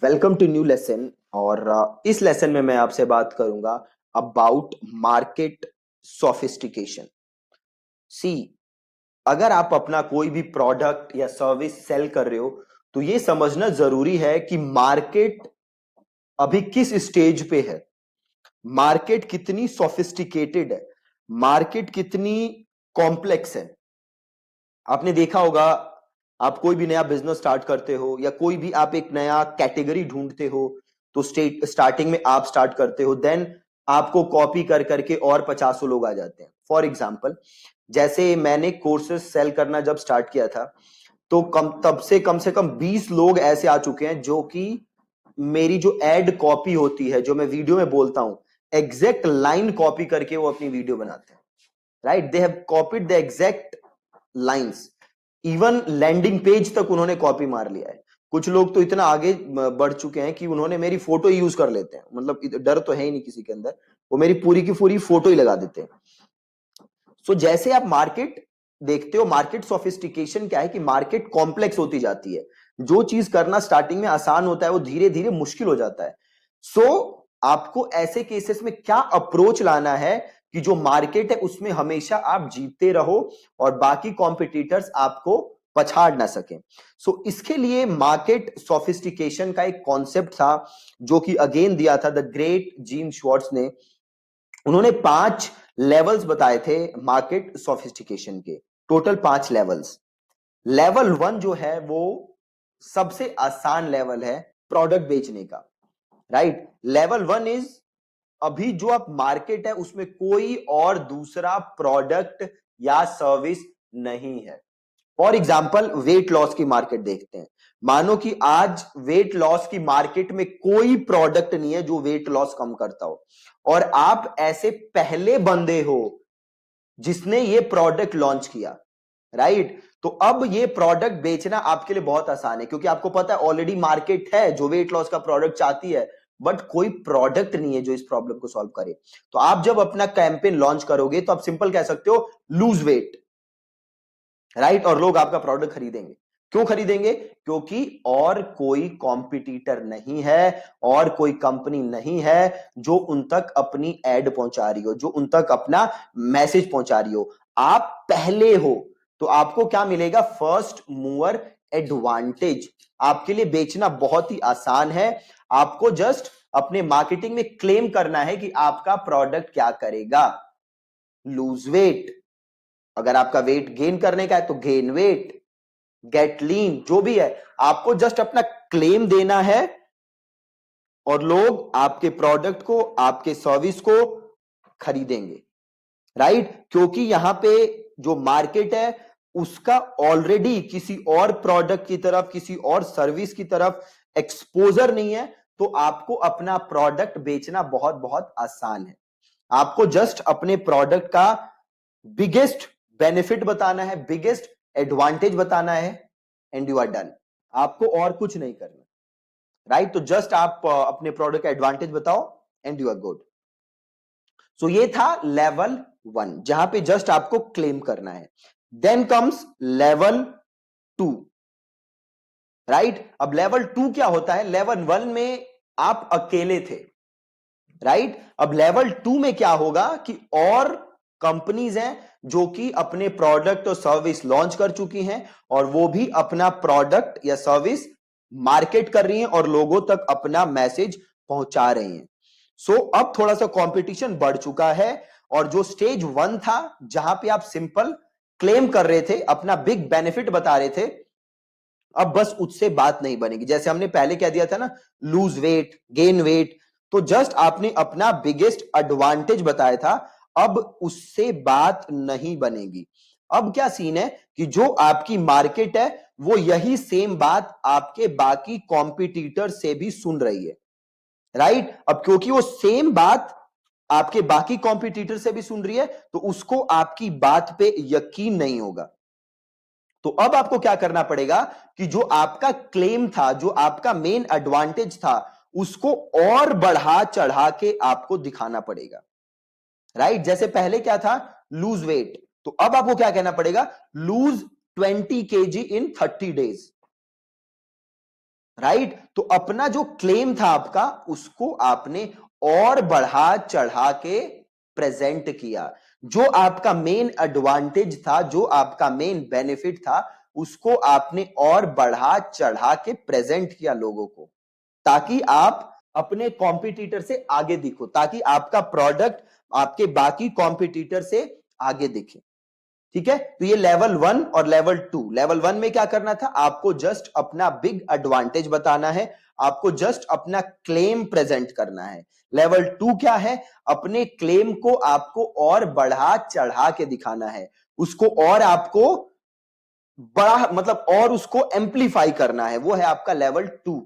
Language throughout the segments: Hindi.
Welcome to new lesson. और इस लेसन में मैं आपसे बात करूंगा अबाउट मार्केट सोफिस्टिकेशन। सी, अगर आप अपना कोई भी प्रोडक्ट या सर्विस सेल कर रहे हो तो ये समझना जरूरी है कि मार्केट अभी किस स्टेज पे है, मार्केट कितनी सोफिस्टिकेटेड है, मार्केट कितनी कॉम्प्लेक्स है। आपने देखा होगा, आप कोई भी नया बिजनेस स्टार्ट करते हो या कोई भी आप एक नया कैटेगरी ढूंढते हो तो स्टार्टिंग में आप स्टार्ट करते हो, देन आपको कॉपी कर करके और 50 लोग आ जाते हैं। फॉर एग्जाम्पल, जैसे मैंने कोर्सेज सेल करना जब स्टार्ट किया था तो तब से कम 20 लोग ऐसे आ चुके हैं जो कि मेरी जो एड कॉपी होती है, जो मैं वीडियो में बोलता हूं, एग्जैक्ट लाइन कॉपी करके वो अपनी वीडियो बनाते हैं। Right, they have copied the exact lines. Even landing page तक उन्होंने कॉपी मार लिया है। कुछ लोग तो इतना आगे बढ़ चुके हैं कि उन्होंने मेरी फोटो यूज कर लेते हैं, मतलब डर तो है ही नहीं किसी के अंदर, वो मेरी पूरी की पूरी फोटो ही लगा देते हैं। सो जैसे आप मार्केट देखते हो, मार्केट सोफिस्टिकेशन क्या है कि मार्केट कॉम्प्लेक्स होती जाती है। जो चीज करना स्टार्टिंग में आसान होता है वो धीरे धीरे मुश्किल हो जाता है। सो आपको ऐसे केसेस में क्या अप्रोच लाना है कि जो मार्केट है उसमें हमेशा आप जीतते रहो और बाकी कॉम्पिटिटर्स आपको पछाड़ ना सके। सो इसके लिए मार्केट सोफिस्टिकेशन का एक कॉन्सेप्ट था जो कि अगेन दिया था द ग्रेट जीन श्वार्ट्ज ने। उन्होंने 5 लेवल्स बताए थे मार्केट सोफिस्टिकेशन के। Total 5 levels. लेवल 1 जो है वो सबसे आसान लेवल है प्रोडक्ट बेचने का। राइट, लेवल 1 इज, अभी जो आप मार्केट है उसमें कोई और दूसरा प्रोडक्ट या सर्विस नहीं है। फॉर एग्जाम्पल, वेट लॉस की मार्केट देखते हैं। मानो कि आज वेट लॉस की मार्केट में कोई प्रोडक्ट नहीं है जो वेट लॉस कम करता हो, और आप ऐसे पहले बंदे हो जिसने ये प्रोडक्ट लॉन्च किया। राइट, तो अब ये प्रोडक्ट बेचना आपके लिए बहुत आसान है क्योंकि आपको पता है ऑलरेडी मार्केट है जो वेट लॉस का प्रोडक्ट चाहती है, बट कोई प्रोडक्ट नहीं है जो इस प्रॉब्लम को सॉल्व करे। तो आप जब अपना कैंपेन लॉन्च करोगे तो आप सिंपल कह सकते हो, लूज वेट। राइट, और लोग आपका प्रोडक्ट खरीदेंगे। क्यों खरीदेंगे? क्योंकि और कोई कॉम्पिटिटर नहीं है, और कोई कंपनी नहीं है जो उन तक अपनी एड पहुंचा रही हो, जो उन तक अपना मैसेज पहुंचा रही हो। आप पहले हो तो आपको क्या मिलेगा? First mover advantage. आपके लिए बेचना बहुत ही आसान है। आपको जस्ट अपने मार्केटिंग में क्लेम करना है कि आपका प्रोडक्ट क्या करेगा। लूज वेट, अगर आपका वेट गेन करने का है तो गेन वेट, गेट लीन, जो भी है, आपको जस्ट अपना क्लेम देना है और लोग आपके प्रोडक्ट को, आपके सर्विस को खरीदेंगे। राइट, क्योंकि यहां पे जो मार्केट है उसका ऑलरेडी किसी और प्रोडक्ट की तरफ, किसी और सर्विस की तरफ एक्सपोजर नहीं है, तो आपको अपना प्रोडक्ट बेचना बहुत बहुत आसान है। आपको जस्ट अपने प्रोडक्ट का बिगेस्ट बेनिफिट बताना है, बिगेस्ट एडवांटेज बताना है, एंड यू आर डन। आपको और कुछ नहीं करना। राइट, तो जस्ट आप अपने प्रोडक्ट का एडवांटेज बताओ एंड यू आर गुड। सो ये था लेवल 1 जहां पे जस्ट आपको क्लेम करना है। Then comes level 2। राइट, अब लेवल 2 क्या होता है? लेवल 1 में आप अकेले थे। राइट, अब लेवल 2 में क्या होगा कि और कंपनीज हैं जो कि अपने प्रोडक्ट और सर्विस लॉन्च कर चुकी हैं, और वो भी अपना प्रोडक्ट या सर्विस मार्केट कर रही हैं और लोगों तक अपना मैसेज पहुंचा रही हैं। सो अब थोड़ा सा कंपटीशन बढ़ चुका है, और जो स्टेज 1 था जहां पे आप सिंपल क्लेम कर रहे थे, अपना बिग बेनिफिट बता रहे थे, अब बस उससे बात नहीं बनेगी। जैसे हमने पहले कह दिया था ना, लूज वेट, गेन वेट, तो जस्ट आपने अपना बिगेस्ट एडवांटेज बताया था, अब उससे बात नहीं बनेगी। अब क्या सीन है कि जो आपकी मार्केट है वो यही सेम बात आपके बाकी कॉम्पिटिटर से भी सुन रही है। राइट, अब क्योंकि वो सेम बात आपके बाकी कॉम्पिटिटर से भी सुन रही है तो उसको आपकी बात पे यकीन नहीं होगा। तो अब आपको क्या करना पड़ेगा कि जो आपका क्लेम था, जो आपका मेन एडवांटेज था, उसको और बढ़ा चढ़ा के आपको दिखाना पड़ेगा। राइट, जैसे पहले क्या था? लूज वेट, तो अब आपको क्या कहना पड़ेगा? लूज 20 kg इन 30 डेज। राइट। तो अपना जो क्लेम था आपका, उसको आपने और बढ़ा चढ़ा के प्रेजेंट किया। जो आपका मेन एडवांटेज था, जो आपका मेन बेनिफिट था, उसको आपने और बढ़ा चढ़ा के प्रेजेंट किया लोगों को, ताकि आप अपने कॉम्पिटिटर से आगे दिखो, ताकि आपका प्रोडक्ट आपके बाकी कॉम्पिटिटर से आगे दिखे। ठीक है, तो ये लेवल 1 और लेवल 2। लेवल 1 में क्या करना था, आपको जस्ट अपना बिग एडवांटेज बताना है, आपको जस्ट अपना क्लेम प्रेजेंट करना है। लेवल 2 क्या है, अपने क्लेम को आपको और बढ़ा चढ़ा के दिखाना है, उसको और आपको बड़ा मतलब और उसको एम्पलीफाई करना है, वो है आपका लेवल 2।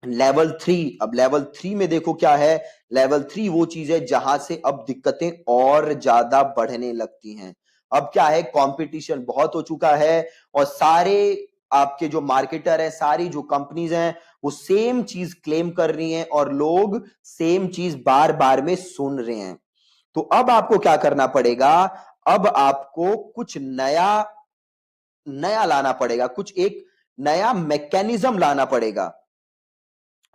लेवल 3, अब लेवल 3 में देखो क्या है, लेवल 3 वो चीज है जहां से अब दिक्कतें और ज्यादा बढ़ने लगती हैं। अब क्या है, कंपटीशन बहुत हो चुका है और सारे आपके जो मार्केटर है, सारी जो कंपनीज हैं, वो सेम चीज क्लेम कर रही हैं और लोग सेम चीज बार बार में सुन रहे हैं। तो अब आपको क्या करना पड़ेगा, अब आपको कुछ नया नया लाना पड़ेगा, कुछ एक नया मैकेनिज्म लाना पड़ेगा।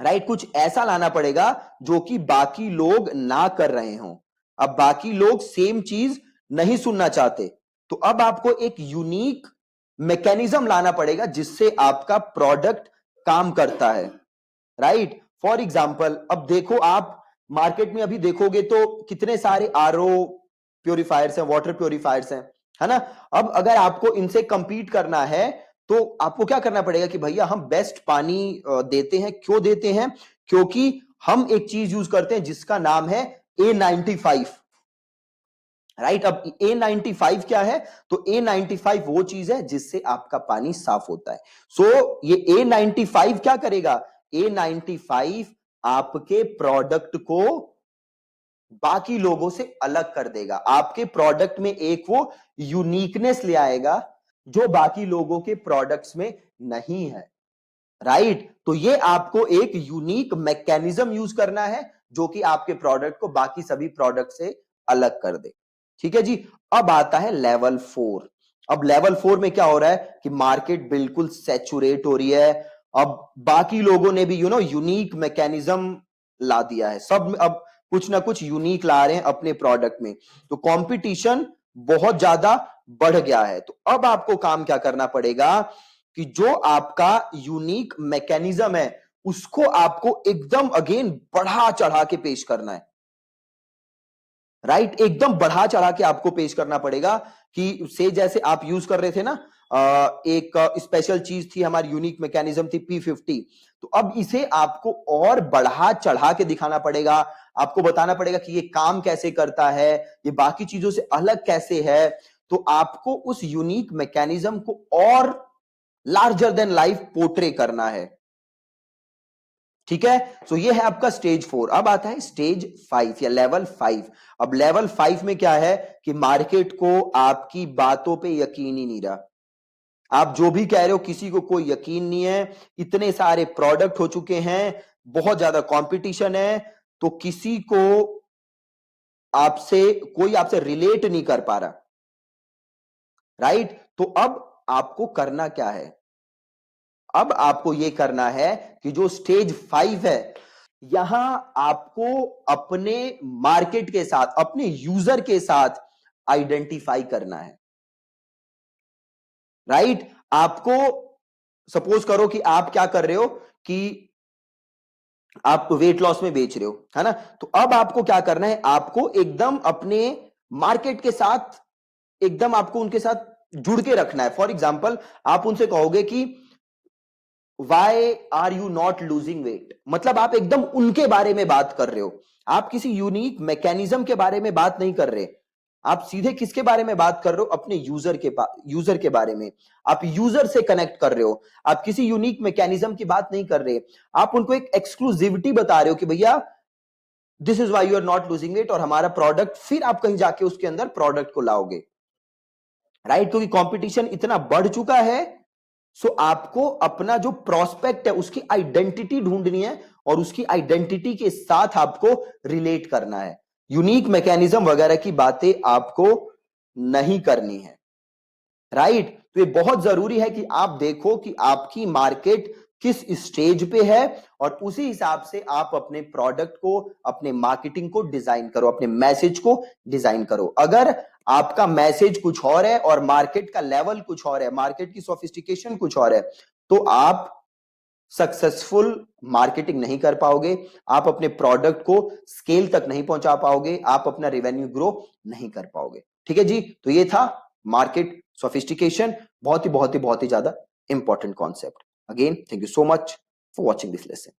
राइट, कुछ ऐसा लाना पड़ेगा जो कि बाकी लोग ना कर रहे हो। अब बाकी लोग सेम चीज नहीं सुनना चाहते, तो अब आपको एक यूनिक मैकेनिज्म लाना पड़ेगा जिससे आपका प्रोडक्ट काम करता है। राइट, फॉर एग्जाम्पल अब देखो, आप मार्केट में अभी देखोगे तो कितने सारे आरओ प्योरीफायर्स हैं, वाटर प्योरीफायर्स हैं, है ना। अब अगर आपको इनसे कंपीट करना है तो आपको क्या करना पड़ेगा कि भैया हम बेस्ट पानी देते हैं। क्यों देते हैं, क्योंकि हम एक चीज यूज करते हैं जिसका नाम है A95। राइट, अब A95 क्या है, तो A95 वो चीज है जिससे आपका पानी साफ होता है। सो ये A95 क्या करेगा, A95 आपके प्रोडक्ट को बाकी लोगों से अलग कर देगा, आपके प्रोडक्ट में एक वो यूनिकनेस ले आएगा जो बाकी लोगों के प्रोडक्ट्स में नहीं है। राइट, तो ये आपको एक यूनिक मैकेनिज्म यूज करना है जो कि आपके प्रोडक्ट को बाकी सभी प्रोडक्ट से अलग कर दे। ठीक है जी। अब आता है लेवल 4। अब लेवल 4 में क्या हो रहा है कि मार्केट बिल्कुल सैचुरेट हो रही है। अब बाकी लोगों ने भी यूनिक मैकेनिज्म ला दिया है, सब अब कुछ ना कुछ यूनिक ला रहे हैं अपने प्रोडक्ट में, तो कंपटीशन बहुत ज्यादा बढ़ गया है। तो अब आपको काम क्या करना पड़ेगा कि जो आपका यूनिक मैकेनिज्म है उसको आपको एकदम अगेन बढ़ा चढ़ा के पेश करना है। राइट, एकदम बढ़ा चढ़ा के आपको पेश करना पड़ेगा कि से जैसे आप यूज कर रहे थे ना, एक स्पेशल चीज थी हमारी, यूनिक मैकेनिज्म थी P50। तो अब इसे आपको और बढ़ा चढ़ा के दिखाना पड़ेगा, आपको बताना पड़ेगा कि ये काम कैसे करता है, ये बाकी चीजों से अलग कैसे है। तो आपको उस यूनिक मैकेनिज्म को और लार्जर देन लाइफ पोर्ट्रे करना है। ठीक है, सो ये है आपका स्टेज 4। अब आता है स्टेज 5 या लेवल 5। अब लेवल 5 में क्या है कि मार्केट को आपकी बातों पे यकीन ही नहीं रहा, आप जो भी कह रहे हो किसी को कोई यकीन नहीं है, इतने सारे प्रोडक्ट हो चुके हैं, बहुत ज्यादा कंपटीशन है, तो किसी को आपसे कोई आपसे रिलेट नहीं कर पा रहा। राइट, तो अब आपको करना क्या है, अब आपको यह करना है कि जो स्टेज 5 है, यहां आपको अपने मार्केट के साथ, अपने यूजर के साथ आइडेंटिफाई करना है। राइट, आपको सपोज करो कि आप क्या कर रहे हो कि आप वेट लॉस में बेच रहे हो, है ना। तो अब आपको क्या करना है, आपको एकदम अपने मार्केट के साथ, एकदम आपको उनके साथ जुड़ के रखना है। फॉर एग्जाम्पल, आप उनसे कहोगे कि why are you not losing weight, मतलब आप एकदम उनके बारे में बात कर रहे हो, आप किसी यूनिक मैकेनिज्म के बारे में बात नहीं कर रहे, आप सीधे किसके बारे में बात कर रहे हो, अपने यूजर के बारे में। आप यूजर से कनेक्ट कर रहे हो, आप किसी यूनिक मैकेनिज्म की बात नहीं कर रहे, आप उनको एक एक्सक्लूसिविटी बता रहे हो कि भैया this is why you are not losing weight, और हमारा प्रोडक्ट, फिर आप कहीं जाके उसके अंदर प्रोडक्ट को लाओगे। राइट, क्योंकि कंपटीशन इतना बढ़ चुका है, सो आपको अपना जो प्रोस्पेक्ट है उसकी आइडेंटिटी ढूंढनी है और उसकी आइडेंटिटी के साथ आपको रिलेट करना है, यूनिक मैकेनिज्म वगैरह की बातें आपको नहीं करनी है। राइट, तो ये बहुत जरूरी है कि आप देखो कि आपकी मार्केट किस स्टेज पे है, और उसी हिसाब से आप अपने प्रोडक्ट को, अपने मार्केटिंग को डिजाइन करो, अपने मैसेज को डिजाइन करो। अगर आपका मैसेज कुछ और है और मार्केट का लेवल कुछ और है, मार्केट की सोफिस्टिकेशन कुछ और है, तो आप सक्सेसफुल मार्केटिंग नहीं कर पाओगे, आप अपने प्रोडक्ट को स्केल तक नहीं पहुंचा पाओगे, आप अपना रेवेन्यू ग्रो नहीं कर पाओगे। ठीक है जी, तो ये था मार्केट सोफिस्टिकेशन, बहुत ही ज्यादा important concept. Again thank you so much for watching this lesson.